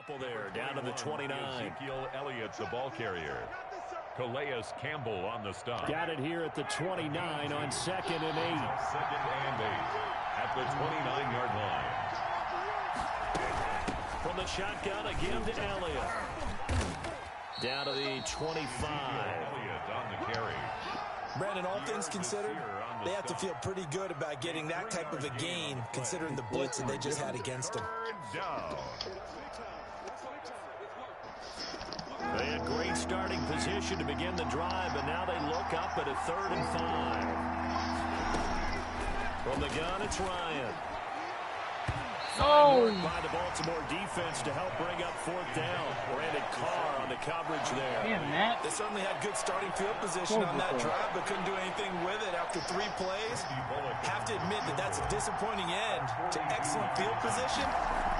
couple there, down to the 29. Ezekiel Elliott's the ball carrier. Calais Campbell on the stop. Got it here at the 29 on 2nd and 8. 2nd and 8 at the 29-yard line. From the shotgun again to Elliott. Down to the 25. Elliott on the carry. Brandon, all things considered, they have to feel pretty good about getting that type of a gain, considering the blitz that they just had against them. They had great starting position to begin the drive, but now they look up at a 3rd and 5. From the gun, it's Ryan. Oh! By the Baltimore defense to help bring up 4th down. Brandon Carr on the coverage there. Damn, Matt. They certainly had good starting field position on that drive, but couldn't do anything with it after 3 plays. Have to admit that that's a disappointing end to excellent field position.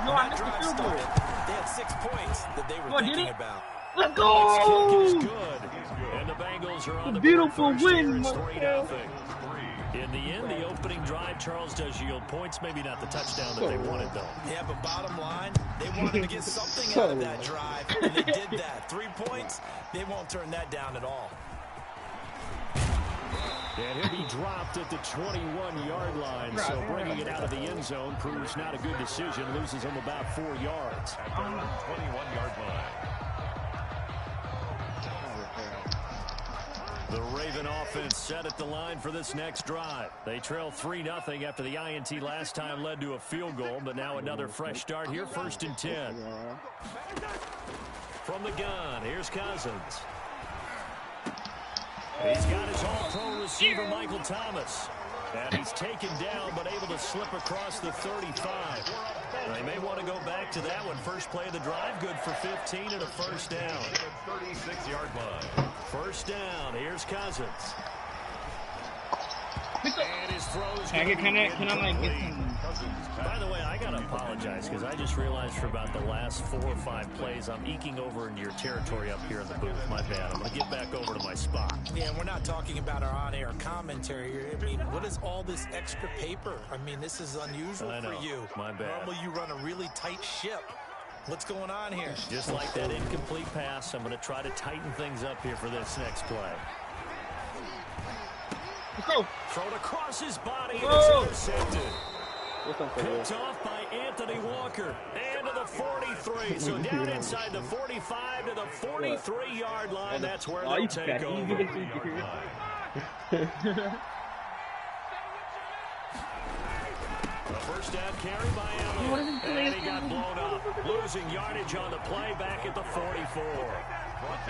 No, when I that missed the drive field goal. started, they had 6 points that they were thinking about. Let's Kick is go! good. And the Bengals are on the Beautiful board first win, here. It's Marcel. 3-0. In the end, the opening drive, Charles, does yield points. Maybe not the touchdown that they wanted, though. Yeah, but bottom line, they wanted to get something out of that drive, and they did that. 3 points, they won't turn that down at all. And he'll be dropped at the 21-yard line, so bringing it out of the end zone proves not a good decision. Loses him about 4 yards. At the 21-yard line. The Raven offense set at the line for this next drive. They trail 3-0 after the INT last time led to a field goal, but now another fresh start here, 1st and 10. From the gun, here's Cousins. He's got his all-pro receiver, Michael Thomas. And he's taken down, but able to slip across the 35. They may want to go back to that one. First play of the drive, good for 15 and a 1st down. 36-yard line. 1st down, here's Cousins. Pick up. And his throws Can I get gonna be can I like get incomplete. some? By the way, I got to apologize because I just realized for about the last 4 or 5 plays, I'm eking over into your territory up here in the booth. My bad. I'm going to get back over to my spot. Yeah, and we're not talking about our on-air commentary here. I mean, what is all this extra paper? I mean, this is unusual I know. for you. My bad. Normally, you run a really tight ship. What's going on here? Just like that incomplete pass, I'm going to try to tighten things up here for this next play. Let's go. Thrown across his body and Whoa. it's intercepted. Picked off by Anthony Walker. And to the 43. So down inside the 45 to the 43-yard line. That's where they'll take over. The first down carry by Allen. And he got blown up. Losing yardage on the play back at the 44.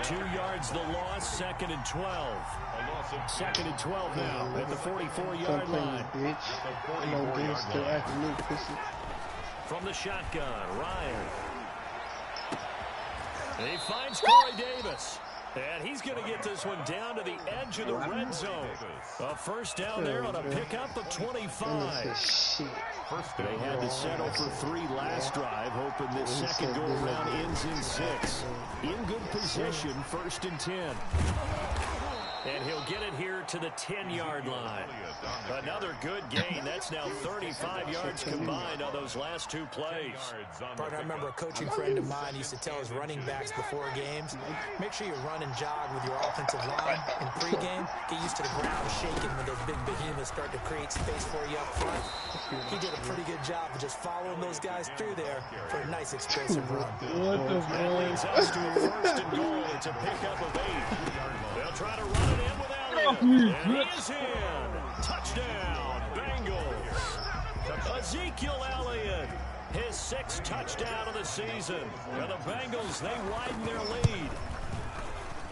2 yards the loss, 2nd and 12. 2nd and 12 now at the 44-yard line. From the shotgun, Ryan. He finds Corey Davis. And he's going to get this one down to the edge of the red zone. A 1st down there on a pickup of 25. They had to settle for 3 last drive, hoping this second go-around ends in 6. In good position, 1st and 10. And he'll get it here to the 10-yard line. Another good gain. That's now 35 yards combined on those last 2 plays. Partner, I remember a coaching friend of mine used to tell his running backs before games, make sure you run and jog with your offensive line in pregame. Get used to the ground shaking when those big behemoths start to create space for you up front. He did a pretty good job of just following those guys through there for a nice explosive run. That leads us to a 1st and goal. It's a pickup of 8. They'll try to run it in with Elliott. And he is in. Touchdown, Bengals. Ezekiel Elliott, his 6th touchdown of the season. And the Bengals, they widen their lead.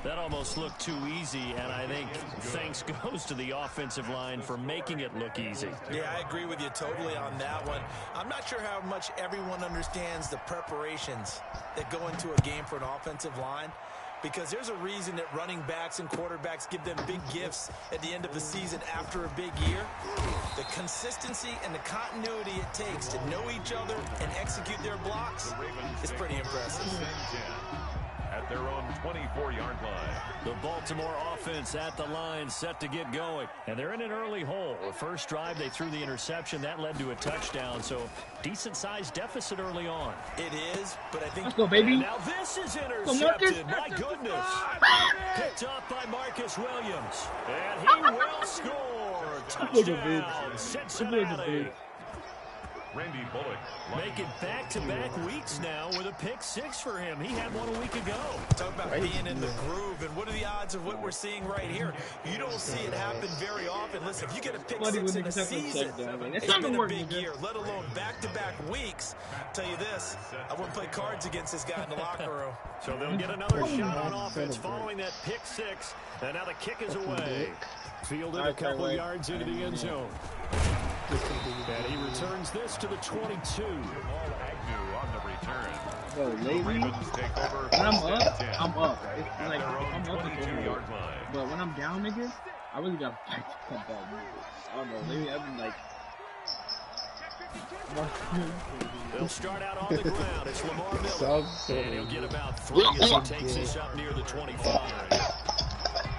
That almost looked too easy, and I think thanks goes to the offensive line for making it look easy. Yeah, I agree with you totally on that one. I'm not sure how much everyone understands the preparations that go into a game for an offensive line, because there's a reason that running backs and quarterbacks give them big gifts at the end of the season after a big year. The consistency and the continuity it takes to know each other and execute their blocks is pretty impressive. At at their own 24-yard line. The Baltimore offense at the line, set to get going. And they're in an early hole. The first drive, they threw the interception. That led to a touchdown. So, decent-sized deficit early on. It is, but I think... Let's go, baby. Now this is intercepted. My goodness. Picked up by Marcus Williams. And he will score. Touchdown, Cincinnati. Randy Bullock. Making back-to-back weeks now with a pick six for him. He had one a week ago. Talk about being in the groove, and what are the odds of what we're seeing right here? You don't see it happen very often. Listen, if you get a pick six in a season, it's been a big year, let alone back-to-back weeks. I'll tell you this, I wouldn't play cards against this guy in the locker room. So they'll get another shot on offense following that pick six, and now the kick is away. Fielded a couple yards into the end zone. And he returns this to the 22. Jamal Agnew on the return. Bro, lately, Ravens take over when I'm up, 10. I'm up. It's At like, their own I'm up. 22-yard line. But when I'm down, nigga, I really gotta fight to come back. I don't know, lately I've been like... They'll start out on the ground. It's Lamar Miller. And he'll get about 3 as he takes this up near the 25.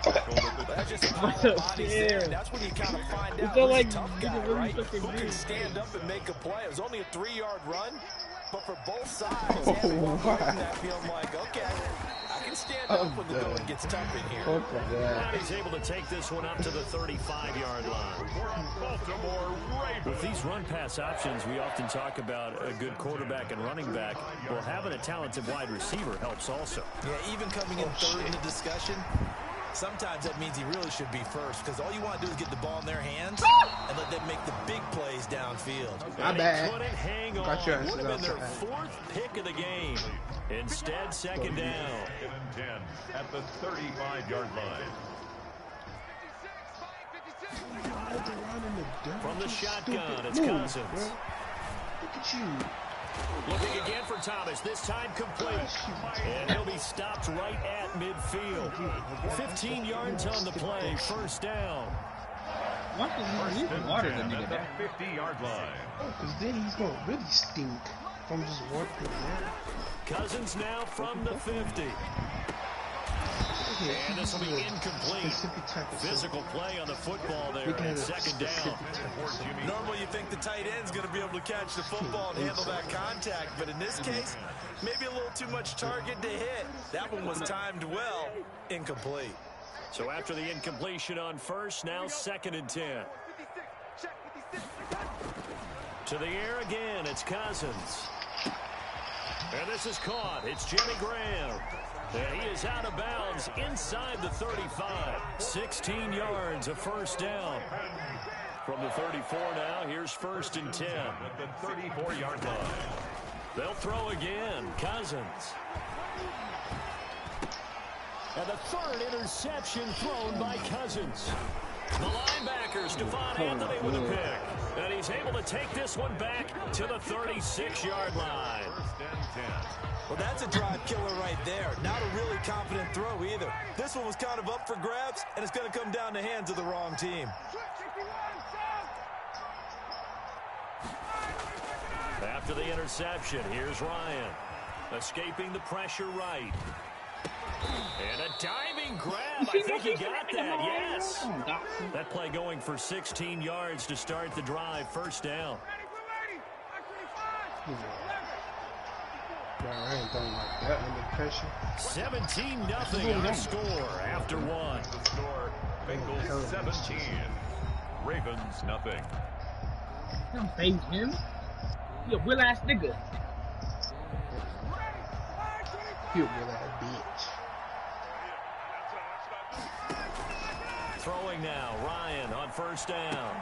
That's just a pile of bodies there. That's when you kind of find out who's a tough guy, right? Who can stand up and make a play. It was only a 3-yard run, but for both sides, they walk away from that feeling like, okay, I can stand up when the going gets tough in here. And he's able to take this one up to the 35-yard line. With these run-pass options, we often talk about a good quarterback and running back. Well, having a talented wide receiver helps also. Yeah, even coming in third in the discussion, sometimes that means he really should be first, because all you want to do is get the ball in their hands and let them make the big plays downfield. And he couldn't hang on. Would have been their 4th pick of the game. Instead, second down. 10 at the 35-yard line. From the shotgun, it's Cousins. Look at you. Looking again for Thomas, this time complete. And he'll be stopped right at midfield. 15 yards on the play, first down. Water the nigga down. 50-yard line. Oh, because then he's going to really stink from just walking around. Cousins now from the 50. And this will be incomplete. Physical play on the football there at second down. Normally you think the tight end's going to be able to catch the football and handle that contact, but in this case, maybe a little too much target to hit. That one was timed well, incomplete. So after the incompletion on first, now 2nd and 10. To the air again, it's Cousins. And this is caught. It's Jimmy Graham. And he is out of bounds inside the 35. 16 yards, a first down. From the 34 now, here's 1st and 10. At the 34-yard line. They'll throw again. Cousins. And the 3rd interception thrown by Cousins. The linebacker, Stephon Anthony with a pick. And he's able to take this one back to the 36-yard line. 1st and 10. Well, that's a drive killer right there. Not a really confident throw either. This one was kind of up for grabs, and it's going to come down the hands of the wrong team. After the interception, here's Ryan. Escaping the pressure right. And a diving grab. I think he got that, yes. That play going for 16 yards to start the drive. First down. Ryan don't like that under pressure. 17-0 our score after one. The score, Bengals 17. Ravens nothing. Don't face him. You a real ass nigga. You a real ass bitch. Throwing now, Ryan on first down.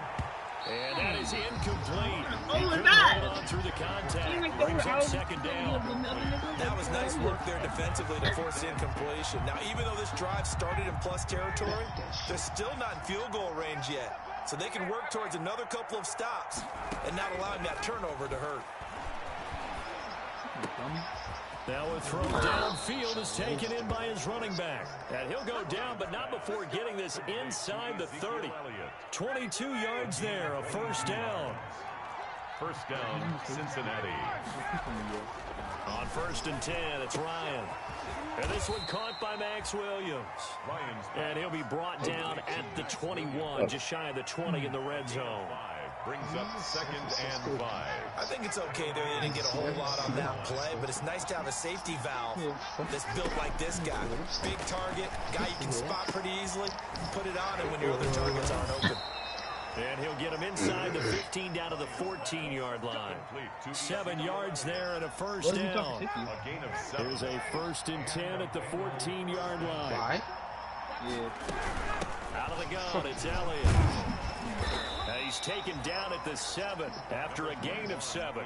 And that is incomplete. Oh, He my couldn't God. hold on through the contact. Brings up second down. That was nice work there defensively to force the incompletion. Now, even though this drive started in plus territory, they're still not in field goal range yet. So they can work towards another couple of stops and not allowing that turnover to hurt. Now a throw downfield is taken in by his running back. And he'll go down, but not before getting this inside the 30. 22 yards there, a first down. First down, Cincinnati. On 1st and 10, it's Ryan. And this one caught by Max Williams. And he'll be brought down at the 21, just shy of the 20 in the red zone. Brings up 2nd and 5. I think it's okay that they didn't get a whole lot on that play, but it's nice to have a safety valve that's built like this guy. Big target, guy you can spot pretty easily. Put it on him when your other targets aren't open. And he'll get him inside the 15 down to the 14-yard line. 7 yards there and a first down. A gain of 7. Here's a 1st and 10 at the 14-yard line. Why? Out of the gun, it's Elliott. He's taken down at the 7 after a gain of 7.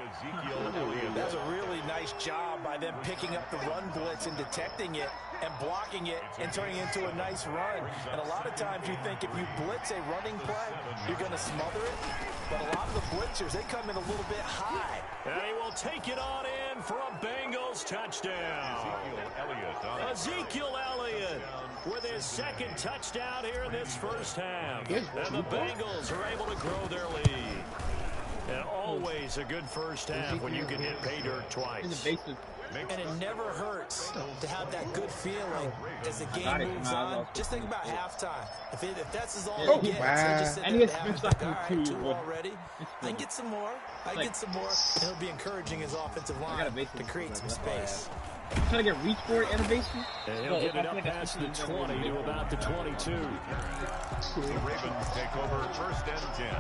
That's a really nice job by them picking up the run blitz and detecting it and blocking it and turning it into a nice run. And a lot of times you think if you blitz a running play, you're going to smother it. But a lot of the blitzers, they come in a little bit high. And he will take it on in for a Bengals touchdown. Ezekiel Elliott with his 2nd touchdown here in this first half. And the Bengals are able to grow their lead. And always a good first half when you can hit pay dirt twice. And it never hurts to have that good feeling as the game moves on. Just think about halftime. If that's all he gets, he'll just sit there and have like, all right, 2 already. I can get some more. And it'll be encouraging his offensive line to create some space. Trying to get reach for it and a base. And he'll get it up past the 20 to about the 22. The Ravens take over 1st and 10.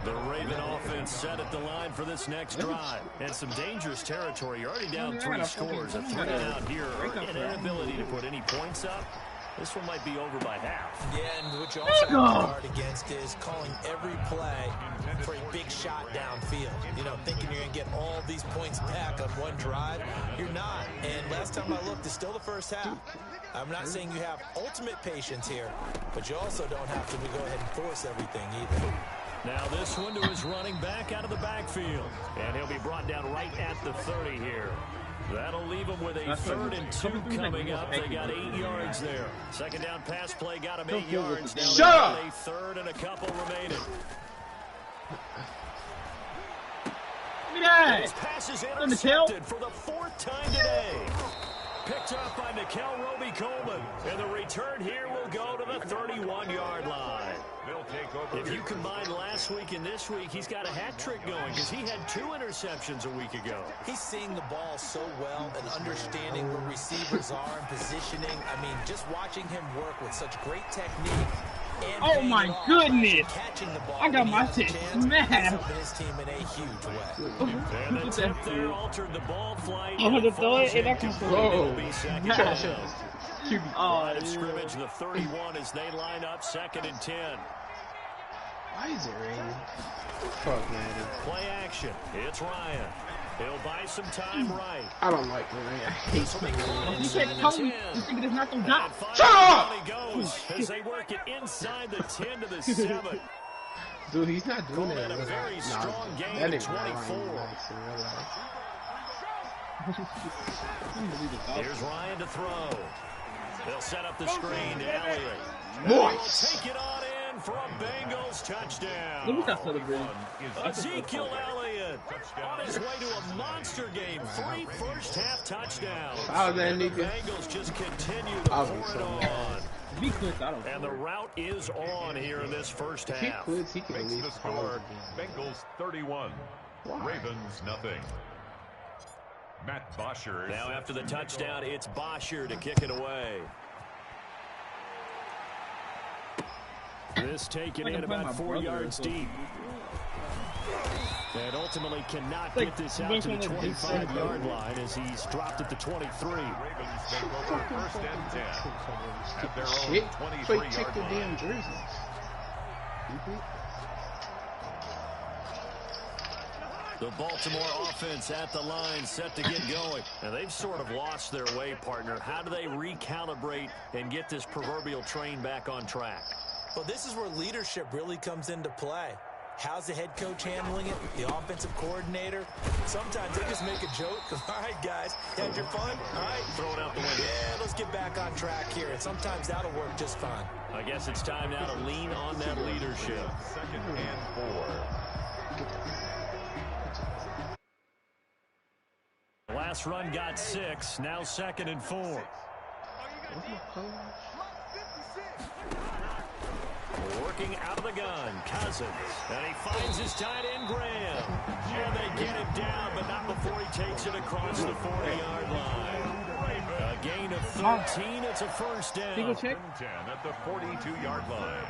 The Raven offense set at the line for this next drive. And some dangerous territory. You're already down 3 scores. A 3-and-out here. An inability to put any points up. This one might be over by half. Yeah, and what you also have to guard against is calling every play for a big shot downfield. You know, thinking you're going to get all these points back on one drive. You're not. And last time I looked, it's still the first half. I'm not saying you have ultimate patience here, but you also don't have to go ahead and force everything either. Now this one to his running back out of the backfield. And he'll be brought down right at the 30 here. That'll leave them with a 3rd and 2 coming up. They got 8 yards there. 2nd down pass play got them 8 yards. Now Shut up! A 3rd and a couple remaining. His pass is intercepted for the 4th time today. Picked up by Nickel Roby-Coleman. And the return here will go to the 31-yard line. If you combine last week and this week, he's got a hat trick going because he had 2 interceptions a week ago. He's seeing the ball so well and understanding where receivers are and positioning. I mean, just watching him work with such great technique. And oh my goodness! Catching the ball I got my shit smashed. His team in a huge way. And the tip there altered the ball flight. I'm gonna throw it and I can throw it. Line of scrimmage, the 31 as they line up 2nd and 10. Why is it raining? Fuck, man. Play action. It's Ryan. He'll buy some time right. I don't like the rain. I hate the rain. You can't tell me this nigga does not die. Shut up! He goes as they work it inside the 10 to the 7. Dude, he's not doing that. A very strong game that at 24. Here's Ryan to throw. They'll set up the screen to Elliott. Nice. Take it on in for a Bengals touchdown. Look at that celebration. Ezekiel Elliott on his way to a monster game. 3 first-half touchdowns. How's that nigga? The Bengals just continue to pour it on. Be quick, I don't And the route is on here in this first If he half. quits, he can at Makes the least score Bengals 31. Ravens nothing. Matt Bosher. Now after the touchdown, it's Bosher to kick it away. This taken in about 4 yards deep. And ultimately cannot get this out to the 25-yard line as he's dropped at the 23. Ravens take over 1st and 10 at their own Shit. 23-yard Take the line. damn jerseys. The Baltimore offense at the line set to get going. And they've sort of lost their way, partner. How do they recalibrate and get this proverbial train back on track? Well, this is where leadership really comes into play. How's the head coach handling it? The offensive coordinator? Sometimes they just make a joke. All right, guys, had your fun? All right. Throw it out the window. Yeah, let's get back on track here. And sometimes that'll work just fine. I guess it's time now to lean on that leadership. 2nd and 4. last run got 6. Now 2nd and 4. Working out of the gun, Cousins. And he finds his tight end, Graham. And they get him down, but not before he takes it across the 40-yard line. A gain of 13. It's a first down. 10 at the 42-yard line.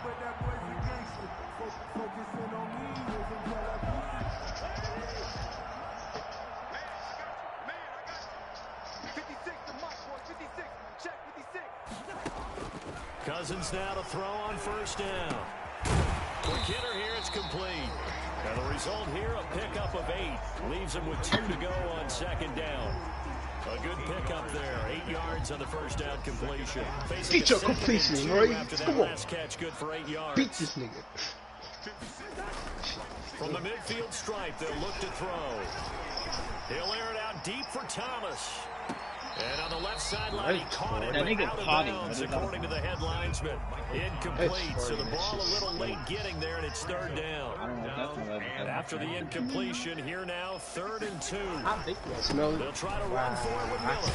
Cousins now to throw on first down. Quick hitter here, it's complete. And the result here, a pickup of 8. Leaves him with 2 to go on 2nd down. A good pickup there. 8 yards on the first down completion. Get your completion, right? Come on. Last catch good for 8 yards. Beat this nigga. From the midfield stripe, they'll look to throw. He'll air it out deep for Thomas. And on the left sideline, he caught it, but out of bounds, according to the headlinesman. Incomplete, so the ball a little late getting there, and it's 3rd down. And after the incompletion, here now, 3rd and 2. They'll try to run for it with Miller.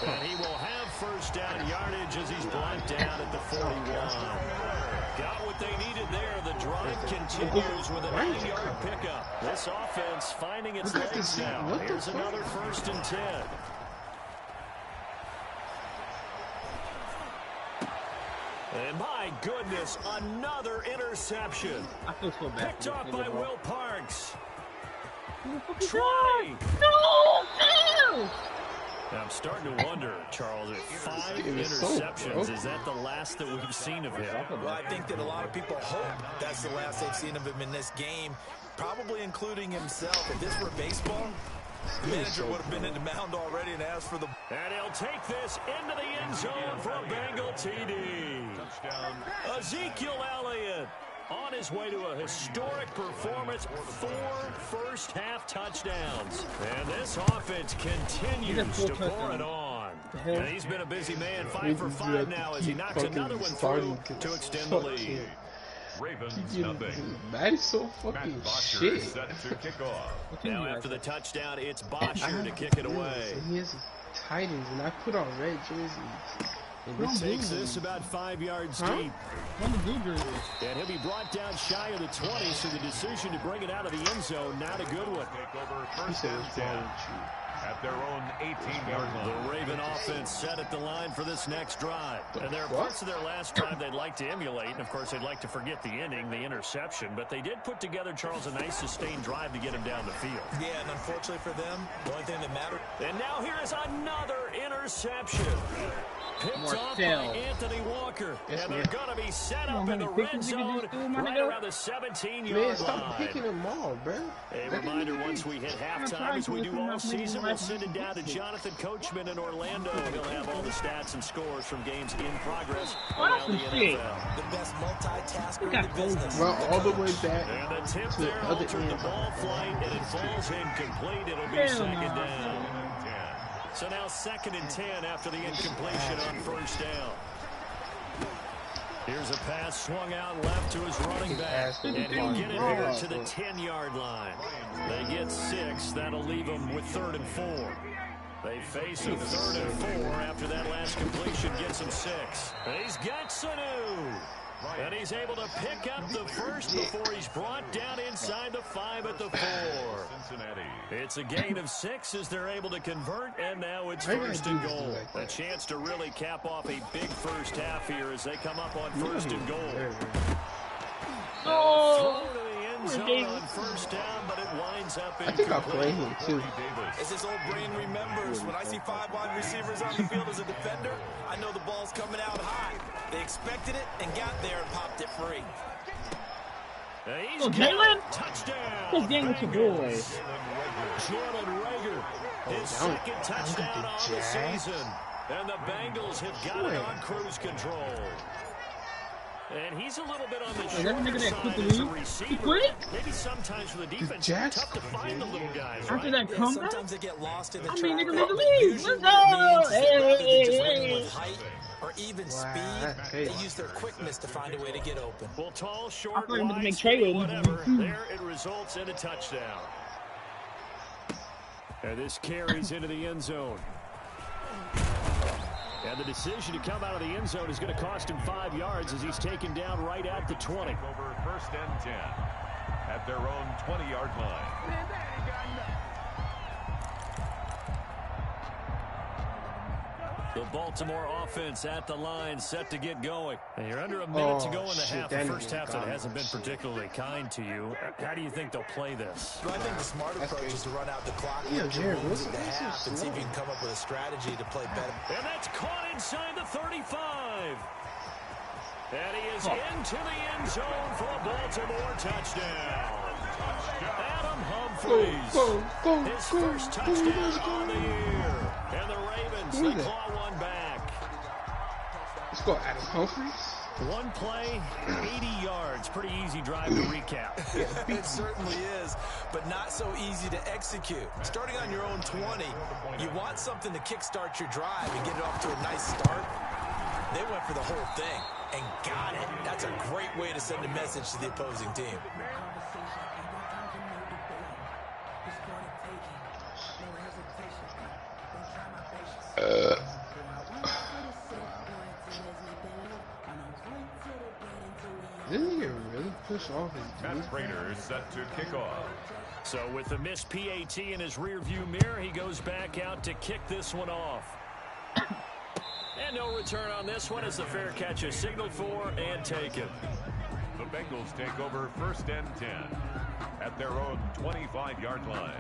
And he will have first down yardage as he's brought down at the 41. Got what they needed there. The drive continues with a 9-yard pickup. This offense finding its legs now. Here's another 1st and 10. And my goodness, another interception. I feel so bad. Picked off by Will Parks. Try. No! I'm starting to wonder, Charles, if 5 interceptions, is that the last that we've seen of him? Well, I think that a lot of people hope that's the last they've seen of him in this game, probably including himself. If this were baseball, the manager would have been in the mound already and asked for the... And he'll take this into the end zone for a Bengal TD. Touchdown. Ezekiel Elliott on his way to a historic performance, 4 first-half touchdowns. And this offense continues to pour it on. And he's been a busy man, 5 for 5 now as he knocks another one through to extend the lead. Ravens nothing. That is so fucking shit. Set to kick off. Now after the touchdown, it's Bosher to kick it away. He has Titans, and I put on red jerseys. It takes this about 5 yards deep. And he'll be brought down shy of the 20, so the decision to bring it out of the end zone, not a good one. Take over first and 10 at their own 18-yard line. The Raven offense set at the line for this next drive. And there are parts of their last drive they'd like to emulate. And, of course, they'd like to forget the inning, the interception. But they did put together, Charles, a nice sustained drive to get him down the field. Yeah, and unfortunately for them, the only thing that mattered... And now here is another interception. Picked off by Anthony Walker. And they're going to be set up in the red zone right around the 17-yard line. Man, stop picking them all, bro. A reminder, once we hit halftime, as we do all season, we'll send it down to Jonathan Coachman in Orlando. He'll have all the stats and scores from games in progress around the NFL. The best multitasker in the business. Well, all the way back and the tip to there the other altered the ball flight, and it falls incomplete. It'll be 2nd down. So now 2nd and 10 after the incompletion on first down. Here's a pass swung out left to his running back. And he'll get it here to the 10-yard line. They get 6. That'll leave them with 3rd and 4. They face a 3rd and 4 after that last completion gets him 6. And he's got Sanu. And he's able to pick up the first before he's brought down inside the 5 at the 4. Cincinnati. It's a gain of 6 as they're able to convert, and now it's 1st and goal. A chance to really cap off a big first half here as they come up on 1st and goal. Oh! Throw to the end zone on first down, but it winds up in. I think I played him too. As his old brain remembers, when I see 5 wide receivers on the field as a defender, I know the ball's coming out high. They expected it and got there and popped it free. He's Jalen! Touchdown! Good game with your boy. Jalen Reagor, his 2nd touchdown on the season. And the Bengals have got it on cruise control. And he's a little bit on the shorter side as a receiver. Maybe sometimes for the defense, it's tough to find the little guys, right? After that comeback? Sometimes they get lost in the I mean, traffic. nigga, make a lead. Let's go! Hey! Or even speed, they use their quickness to find a way to get open. Well, tall, short, I'm wide, make trade. whatever. There it results in a touchdown. And this carries into the end zone. And the decision to come out of the end zone is going to cost him 5 yards as he's taken down right at the 20. Over 1st and 10 at their own 20-yard line. The Baltimore offense at the line, set to get going. And you're under a minute to go in the half. The first half that hasn't been particularly kind to you. How do you think they'll play this? Well, I think the smart approach is to run out the clock at the half and see if you can come up with a strategy to play better. And that's caught inside the 35. And he is into the end zone for a Baltimore touchdown. Adam Humphries. His first touchdown on the year. And the Ravens, they claw one back. Let's go, Adam Humphries. One play, 80 yards. Pretty easy drive to recap. It certainly is, but not so easy to execute. Starting on your own 20, you want something to kickstart your drive and get it off to a nice start. They went for the whole thing and got it. That's a great way to send a message to the opposing team. Didn't he really push off his Matt Prater is set to kick off. So with the missed PAT in his rearview mirror, he goes back out to kick this one off. And no return on this one as the fair catch is signaled for and taken. The Bengals take over 1st and 10 at their own 25-yard line.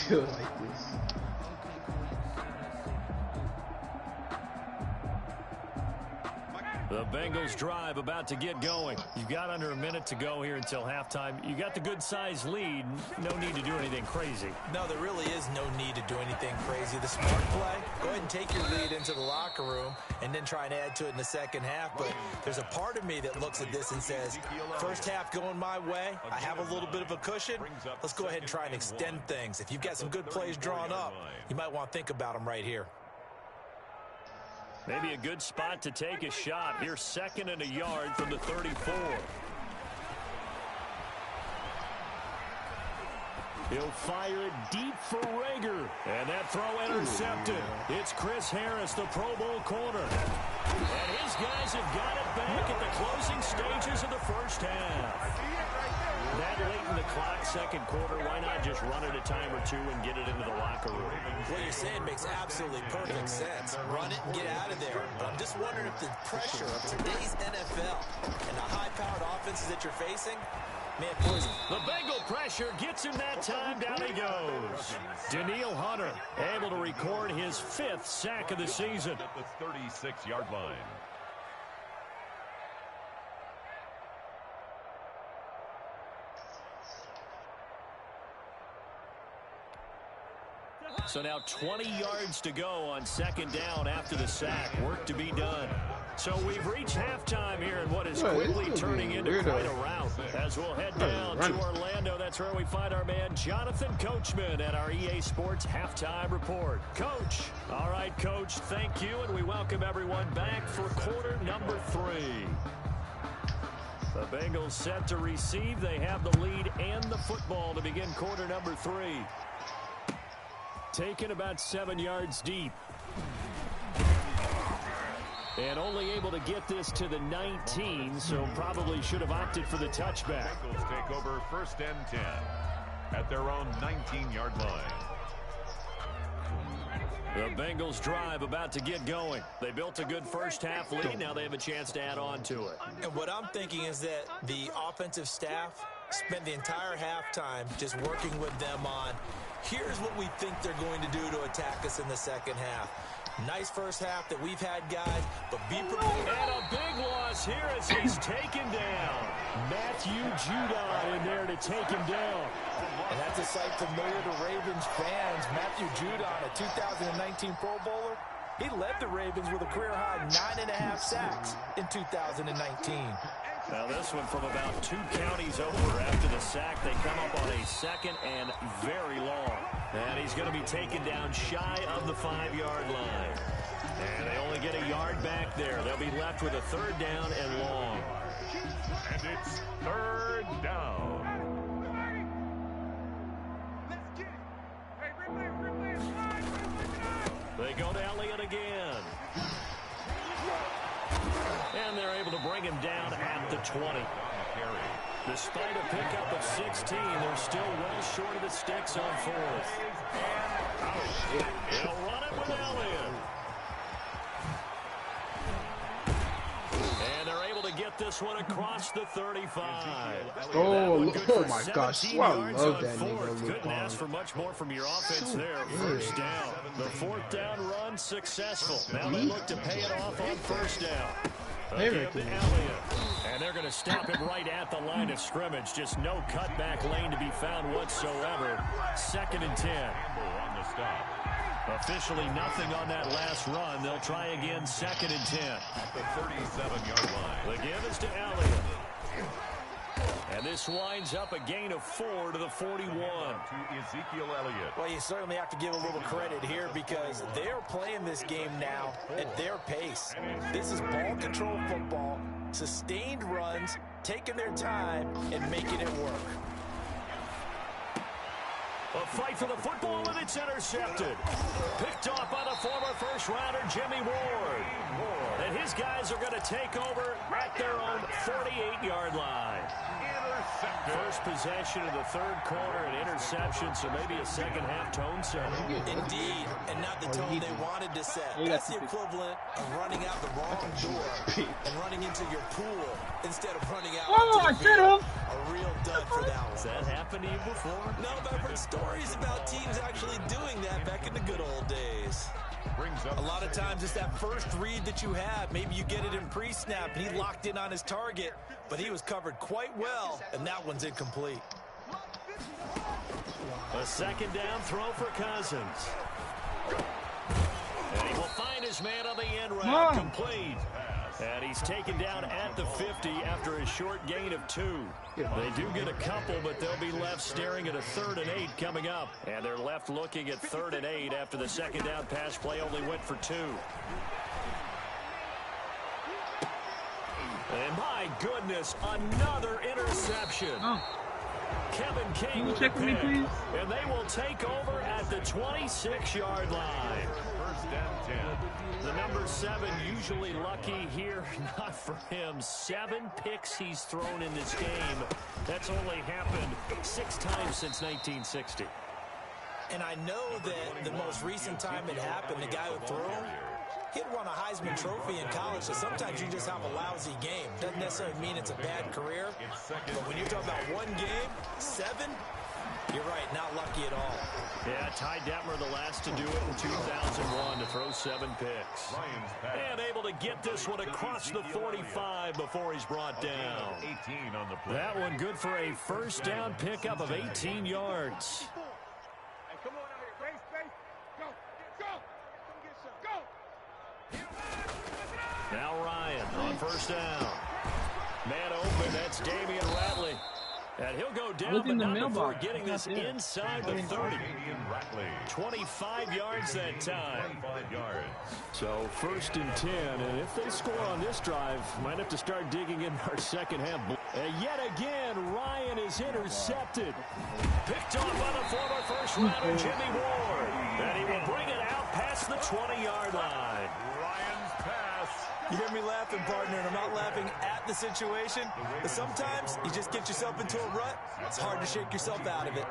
Feel like this. The Bengals drive about to get going. You've got under a minute to go here until halftime. You got the good-sized lead. No need to do anything crazy. No, there really is no need to do anything crazy. The smart play, go ahead and take your lead into the locker room and then try and add to it in the second half. But there's a part of me that looks at this and says, first half going my way, I have a little bit of a cushion. Let's go ahead and try and extend things. If you've got some good plays drawn up, you might want to think about them right here. Maybe a good spot to take a shot. Here's 2nd and a yard from the 34. He'll fire it deep for Rager. And that throw intercepted. It's Chris Harris, the Pro Bowl corner. And his guys have got it back at the closing stages of the first half. That late in the clock, second quarter, why not just run it a time or two and get it into the locker room? What you're saying makes absolutely perfect sense. Run it and get out of there. But I'm just wondering if the pressure of today's NFL and the high-powered offenses that you're facing, man, boys. The Bengal pressure gets him that time. Down he goes. Danielle Hunter able to record his 5th sack of the season. At the 36-yard line. So now 20 yards to go on 2nd down after the sack. Work to be done. So we've reached halftime here in what is quickly turning into quite a rout. As we'll head down to Orlando, that's where we find our man Jonathan Coachman at our EA Sports Halftime Report. Coach. All right, Coach, thank you, and we welcome everyone back for quarter number 3. The Bengals set to receive. They have the lead and the football to begin quarter number 3. Taken about 7 yards deep. And only able to get this to the 19, so probably should have opted for the touchback. Bengals take over 1st and 10 at their own 19-yard line. The Bengals drive about to get going. They built a good first half lead. Now they have a chance to add on to it. And what I'm thinking is that the offensive staff spent the entire halftime just working with them on, here's what we think they're going to do to attack us in the second half. Nice first half that we've had, guys, but be prepared. And a big loss here as he's taken down. Matthew Judon in there to take him down. And that's a sight familiar to Ravens fans. Matthew Judon, a 2019 Pro Bowler, he led the Ravens with a career-high 9.5 sacks in 2019. Now this one from about 2 counties over after the sack. They come up on a 2nd and very long. And he's going to be taken down shy of the 5-yard line. And they only get a yard back there. They'll be left with a 3rd down and long. And it's 3rd down. They go to Elliott again. And they're able to bring him down at the 20. Despite a pickup of 16, they're still well short of the sticks on 4th. They'll run it with Elliott. And they're able to get this one across the 35. Oh my gosh. Well, I love that nigga. Couldn't ask for much more from your offense there. First down. The 4th down run successful. Now they look to pay it off on 1st down. Give to Elliott. And they're going to stop him right at the line of scrimmage. Just no cutback lane to be found whatsoever. 2nd and 10. On the stop. Officially nothing on that last run. They'll try again 2nd and 10. At the 37-yard line. The give is to Elliott. And this winds up a gain of 4 to the 41. To Ezekiel Elliott. Well, you certainly have to give a little credit here because they're playing this game now at their pace. This is ball control football, sustained runs, taking their time, and making it work. A fight for the football, and it's intercepted. Picked off by the former first-rounder, Jimmy Ward. And his guys are going to take over at their own 48-yard line. First possession of the 3rd quarter, an interception, so maybe a second-half tone setter. Indeed, and not the tone they wanted to set. That's the equivalent of running out the wrong door and running into your pool instead of running out into the field. A real dud for that one. Has that happened to you before? No, but I've heard stories about teams actually doing that back in the good old days. A lot of times it's that first read that you have. Maybe you get it in pre-snap, and he locked in on his target, but he was covered quite well, and that one's incomplete. A 2nd down throw for Cousins. And he will find his man on the end route, complete. And he's taken down at the 50 after a short gain of 2. They do get a couple, but they'll be left staring at a 3rd and 8 coming up. And they're left looking at 3rd and 8 after the 2nd down pass play only went for 2. And my goodness, another interception. Kevin King with a pick. And they will take over at the 26-yard line. 1st and 10. The number 7 usually lucky here. Not for him. 7 picks he's thrown in this game. That's only happened 6 times since 1960. And I know that the most recent time it happened, the guy who threw him, he'd won a Heisman Trophy in college, so sometimes you just have a lousy game. Doesn't necessarily mean it's a bad career, but when you're talking about one game, 7, you're right, not lucky at all. Yeah, Ty Detmer the last to do it in 2001 to throw 7 picks. And able to get this one across the 45 before he's brought down. 18 on the play. That one good for a 1st down pickup of 18 yards. Now Ryan on 1st down. Man open, that's Damian Ratley. And he'll go down, but not before getting this inside the 30. 25 yards that time. 25 yards. So 1st and 10, and if they score on this drive, might have to start digging in our second half. And yet again, Ryan is intercepted. Picked off by the former first-rounder, Jimmy Ward. And he will bring it out past the 20-yard line. Ryan's pass. You hear me laughing, partner, and I'm not laughing at the situation, but sometimes you just get yourself into a rut. It's hard to shake yourself out of it.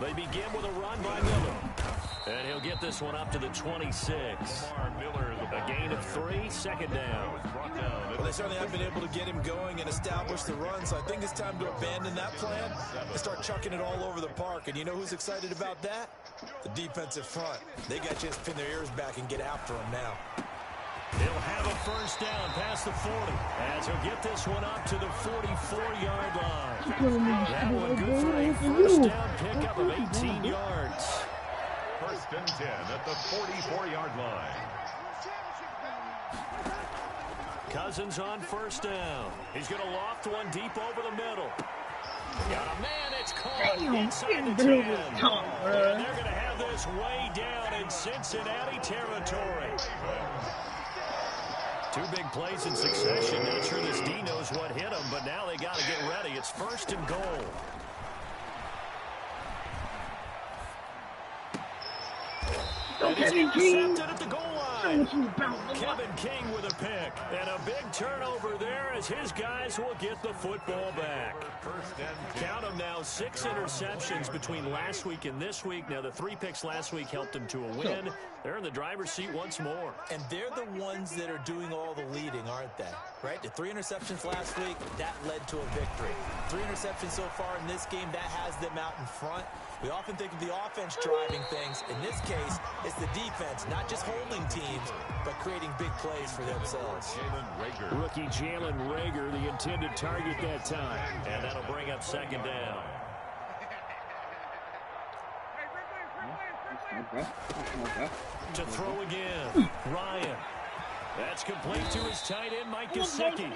They begin with a run by Miller. And he'll get this one up to the 26. A gain of 3, 2nd down. Well, they certainly have been able to get him going and establish the run, so I think it's time to abandon that plan and start chucking it all over the park. And you know who's excited about that? The defensive front. They got a chance to pin their ears back and get after him now. He'll have a 1st down past the 40 as he'll get this one up to the 44-yard line. That one good for a 1st down pickup of 18 yards. 1st and 10 at the 44-yard line. Cousins on first down. He's going to loft one deep over the middle. Got a man, it's caught inside the 10. And they're going to have this way down in Cincinnati territory. Two big plays in succession. Not sure this D knows what hit him, but now they got to get ready. It's 1st and goal. And he's intercepted at the goal line. Kevin King with a pick. And a big turnover there as his guys will get the football back. Count them now, 6 interceptions between last week and this week. Now, the 3 picks last week helped them to a win. They're in the driver's seat once more. And they're the ones that are doing all the leading, aren't they? Right? The 3 interceptions last week, that led to a victory. 3 interceptions so far in this game, that has them out in front. We often think of the offense driving things. In this case, it's the defense, not just holding teams, but creating big plays for themselves. Rookie Jalen Reagor, the intended target that time. And that'll bring up 2nd down. To throw again, Ryan. That's complete to his tight end, Mike Gesicki.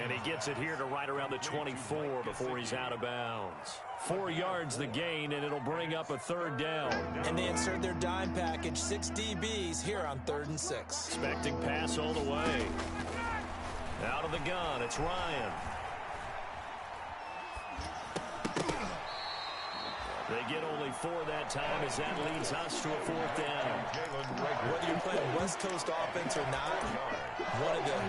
And he gets it here to right around the 24 before he's out of bounds. 4 yards the gain, and it'll bring up a 3rd down. And they insert their dime package, 6 DBs here on 3rd and 6. Expecting pass all the way. Out of the gun, it's Ryan. They get only 4 that time as that leads us to a 4th down. Whether you're playing West Coast offense or not, one of the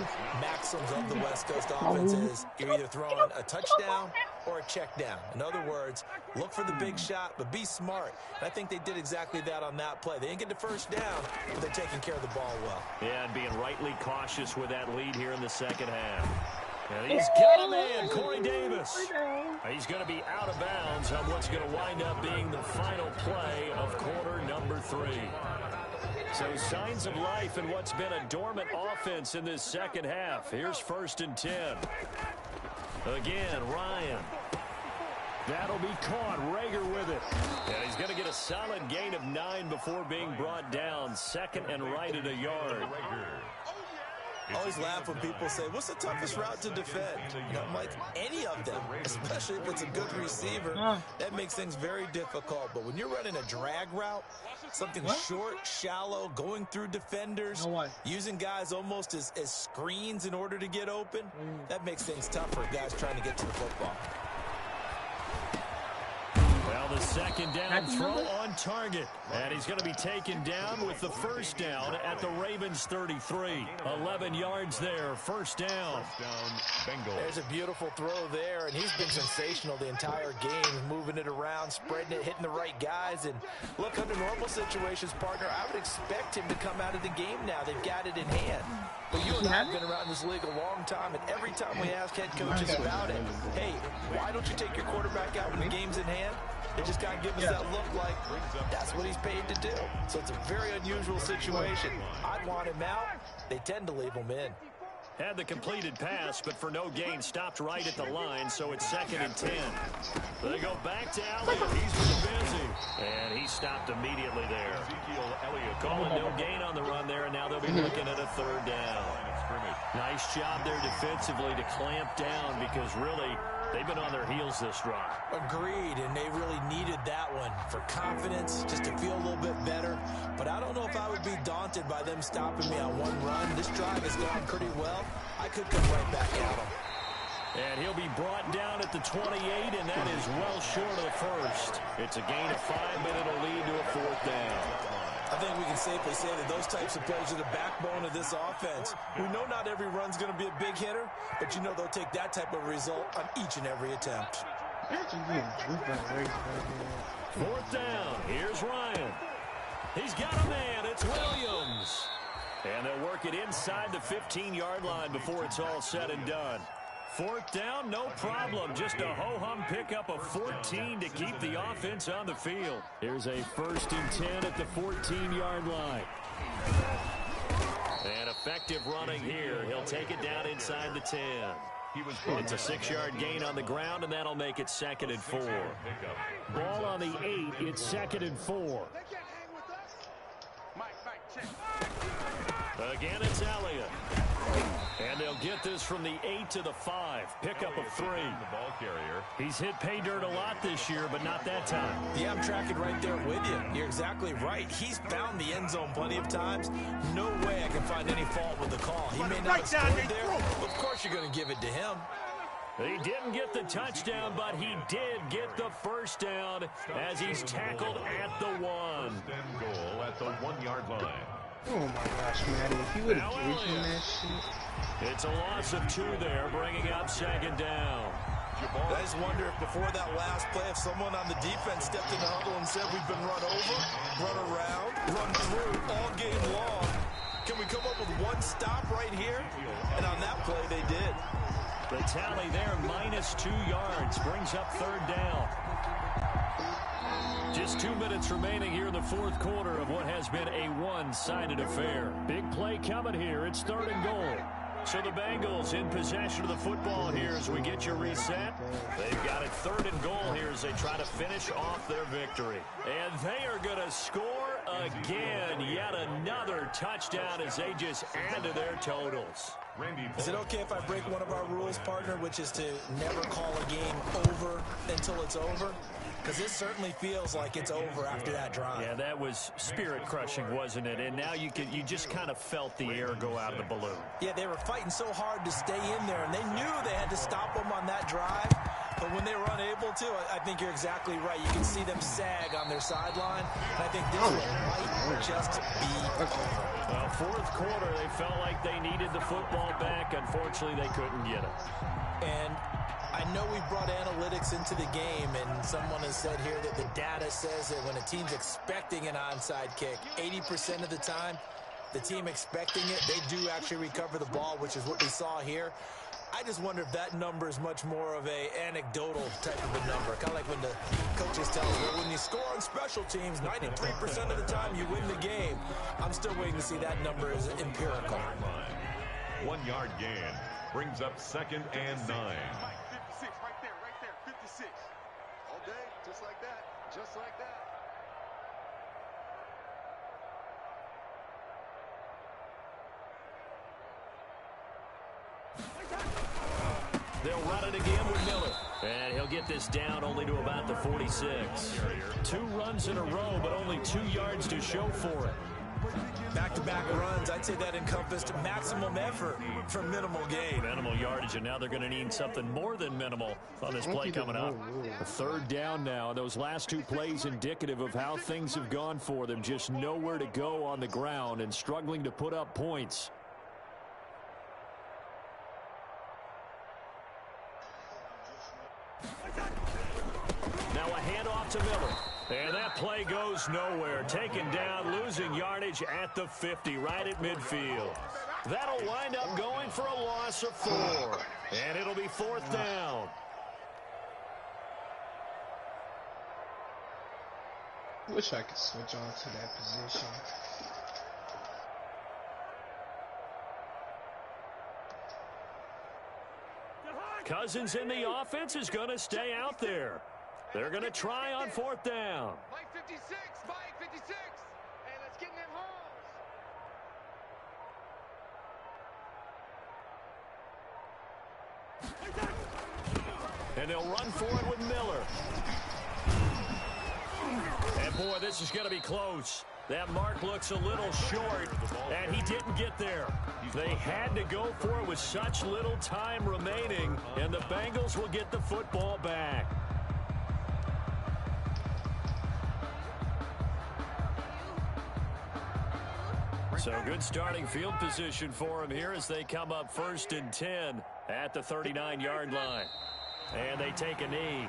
maxims of the West Coast offense is you're either throwing a touchdown or a check down. In other words, look for the big shot, but be smart. And I think they did exactly that on that play. They didn't get the 1st down, but they're taking care of the ball well. Yeah, and being rightly cautious with that lead here in the 2nd half. And he's got a man, Corey Davis. He's going to be out of bounds on what's going to wind up being the final play of quarter number 3. So signs of life in what's been a dormant offense in this 2nd half. Here's 1st and 10. Again, Ryan. That'll be caught. Reagor with it. And he's going to get a solid gain of 9 before being brought down. 2nd and right at a yard. I always laugh when people say, what's the toughest route to defend? You know, I'm like, any of them, especially if it's a good receiver. That makes things very difficult. But when you're running a drag route, something short, shallow, going through defenders, using guys almost as screens in order to get open, that makes things tough for guys trying to get to the football. Well, the 2nd down throw on target. And he's going to be taken down with the 1st down at the Ravens 33. 11 yards there, 1st down. There's a beautiful throw there, and he's been sensational the entire game, moving it around, spreading it, hitting the right guys. And look, under normal situations, partner, I would expect him to come out of the game now. They've got it in hand. But you and I have been around this league a long time, and every time we ask head coaches about it, hey, why don't you take your quarterback out when the game's in hand? They just got to give us that look like that's what he's paid to do. So it's a very unusual situation. I'd want him out. They tend to leave him in. Had the completed pass, but for no gain, stopped right at the line, so it's 2nd and 10. They go back to Elliott. He's really busy. And he stopped immediately there. Calling no gain on the run there, and now they'll be looking at a 3rd down. Nice job there defensively to clamp down because really they've been on their heels this drive. Agreed, and they really needed that one for confidence, just to feel a little bit better. But I don't know if I would be daunted by them stopping me on one run. This drive has gone pretty well. I could come right back at them. And he'll be brought down at the 28, and that is well short of the 1st. It's a gain of 5, but it'll lead to a 4th down. I think we can safely say that those types of plays are the backbone of this offense. We know not every run's going to be a big hitter, but you know they'll take that type of result on each and every attempt. 4th down. Here's Ryan. He's got a man. It's Williams. And they'll work it inside the 15-yard line before it's all said and done. 4th down, no problem. Just a ho-hum pickup of 14 to keep the offense on the field. Here's a 1st and 10 at the 14-yard line. And effective running here. He'll take it down inside the 10. It's a 6-yard gain on the ground, and that'll make it 2nd and 4. Ball on the 8. It's 2nd and 4. Again, it's Elliott. And they'll get this from the 8 to the 5. Pickup of 3. The ball carrier. He's hit pay dirt a lot this year, but not that time. Yeah, I'm tracking right there with you. You're exactly right. He's found the end zone plenty of times. No way I can find any fault with the call. He may not have scored there. Of course you're going to give it to him. He didn't get the touchdown, but he did get the first down as he's tackled at the 1. First and goal at the 1-yard line. Oh my gosh, Matty, if you would have gave him that shit. It's a loss of 2 there, bringing up 2nd down. I just wonder if before that last play, if someone on the defense stepped in the huddle and said we've been run over, run around, run through all game long. Can we come up with one stop right here? And on that play, they did. The tally there, minus 2 yards, brings up 3rd down. Just 2 minutes remaining here in the 4th quarter of what has been a one-sided affair. Big play coming here. It's 3rd and goal. So the Bengals in possession of the football here as we get you reset. They've got it 3rd and goal here as they try to finish off their victory. And they are going to score again. Yet another touchdown as they just add to their totals. Is it okay if I break one of our rules, partner, which is to never call a game over until it's over? Because it certainly feels like it's over after that drive. Yeah, that was spirit-crushing, wasn't it? And now you just kind of felt the air go out of the balloon. Yeah, they were fighting so hard to stay in there, and they knew they had to stop them on that drive. But when they were unable to, I think you're exactly right. You can see them sag on their sideline. And I think this one might just be over. Well, 4th quarter, they felt like they needed the football back. Unfortunately, they couldn't get it. And I know we brought analytics into the game, and someone has said here that the data says that when a team's expecting an onside kick, 80% of the time, the team expecting it, they do actually recover the ball, which is what we saw here. I just wonder if that number is much more of a anecdotal type of a number. Kind of like when the coaches tell us, well, when you score on special teams, 93% of the time you win the game. I'm still waiting to see that number is empirical. 1-yard gain brings up 2nd and 9. 56, right there, 56. All day, just like that, just like that. They'll run it again with Miller. And he'll get this down only to about the 46. 2 runs in a row, but only 2 yards to show for it. Back-to-back runs, I'd say that encompassed maximum effort for minimal gain. Minimal yardage, and now they're going to need something more than minimal on this play coming up. A 3rd down now. Those last 2 plays indicative of how things have gone for them. Just nowhere to go on the ground and struggling to put up points. Now a handoff to Miller. And that play goes nowhere. Taken down, losing yardage at the 50, right at midfield. That'll wind up going for a loss of 4. And it'll be 4th down. Wish I could switch on to that position. Cousins in the offense is going to stay out there. They're going to try on 4th down. Mike 56, Mike 56. Hey, let's get in them holes. And they'll run for it with Miller. And boy, this is going to be close. That mark looks a little short, and he didn't get there. They had to go for it with such little time remaining, and the Bengals will get the football back. So good starting field position for them here as they come up 1st and 10 at the 39-yard line. And they take a knee.